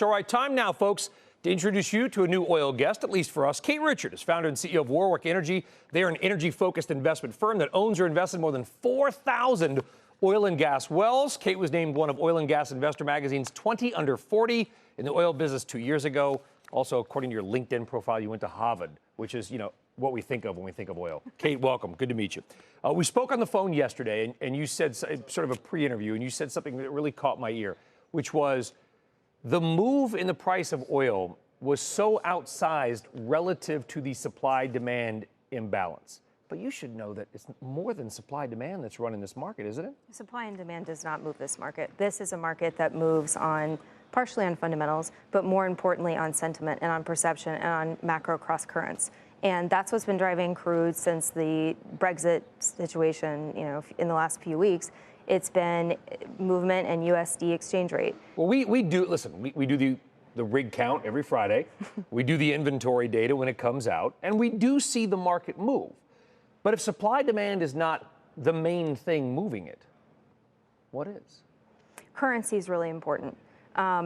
All right, time now, folks, to introduce you to a new oil guest, at least for us. Kate Richard is founder and CEO of Warwick Energy. They are an energy-focused investment firm that owns or invests in more than 4,000 oil and gas wells. Kate was named one of Oil and Gas Investor Magazine's 20 under 40 in the oil business 2 years ago. Also, according to your LinkedIn profile, you went to Harvard, which is, what we think of when we think of oil. Kate, welcome. Good to meet you. We spoke on the phone yesterday, and you said, sort of a pre-interview, and you said something that really caught my ear, which was, the move in the price of oil was so outsized relative to the supply-demand imbalance. But you should know that it's more than supply-demand that's running this market, isn't it? Supply and demand does not move this market. This is a market that moves partially on fundamentals, but more importantly on sentiment and on perception and on macro cross-currents. And that's what's been driving crude since the Brexit situation, in the last few weeks. It's been movement and USD exchange rate. Well, we do the rig count every Friday. We do the inventory data when it comes out, and we do see the market move. But if supply demand is not the main thing moving it, what is? Currency is really important.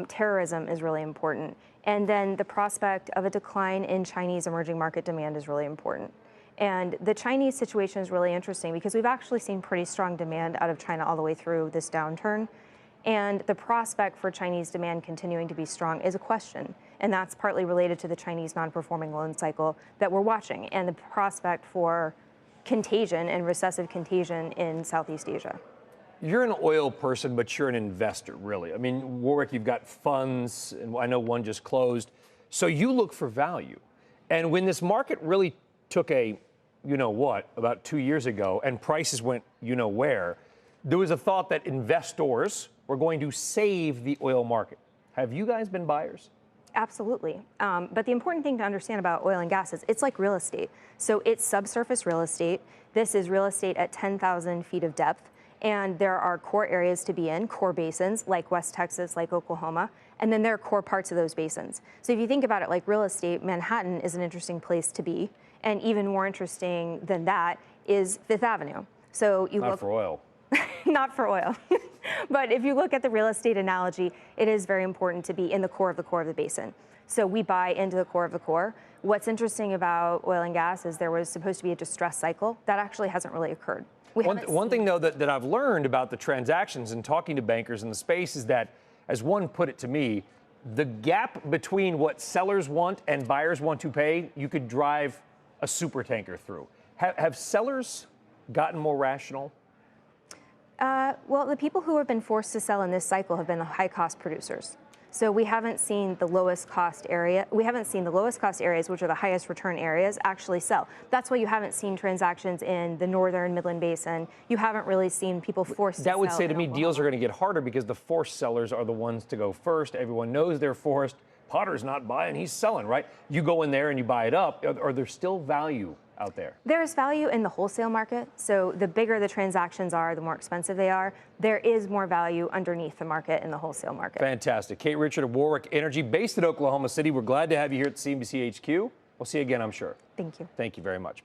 Terrorism is really important. And then the prospect of a decline in Chinese emerging market demand is really important. And the Chinese situation is really interesting because we've actually seen pretty strong demand out of China all the way through this downturn. And the prospect for Chinese demand continuing to be strong is a question. And that's partly related to the Chinese non-performing loan cycle that we're watching and the prospect for contagion and recessive contagion in Southeast Asia. You're an oil person, but you're an investor, really. I mean, Warwick, you've got funds, and I know one just closed. So you look for value. And when this market really took a about 2 years ago, and prices went where, there was a thought that investors were going to save the oil market. Have you guys been buyers? Absolutely. But the important thing to understand about oil and gas is it's like real estate. So it's subsurface real estate. This is real estate at 10,000 feet of depth. And there are core areas to be in, core basins like West Texas, like Oklahoma, and then there are core parts of those basins. So if you think about it like real estate, Manhattan is an interesting place to be. And even more interesting than that is Fifth Avenue. So you Not for oil. Not for oil. But if you look at the real estate analogy, it is very important to be in the core of the basin. So we buy into the core of the core. What's interesting about oil and gas is there was supposed to be a distress cycle. That actually hasn't really occurred. One thing, though, that I've learned about the transactions and talking to bankers in the space is that, as one put it to me, the gap between what sellers want and buyers want to pay, you could drive a super tanker through. Have sellers gotten more rational? Well, the people who have been forced to sell in this cycle have been the high-cost producers. So we haven't seen the lowest cost area. We haven't seen the lowest cost areas, which are the highest return areas, actually sell. That's why you haven't seen transactions in the northern Midland Basin. You haven't really seen people forced to sell. That would say to me, deals are going to get harder because the forced sellers are the ones to go first. Everyone knows they're forced. Potter's not buying, he's selling, right? You go in there and you buy it up. Are there still value out there? There's value in the wholesale market. So the bigger the transactions are, the more expensive they are. There is more value underneath the market in the wholesale market. Fantastic. Kate Richard of Warwick Energy, based in Oklahoma City. We're glad to have you here at CNBC HQ. We'll see you again, I'm sure. Thank you. Thank you very much.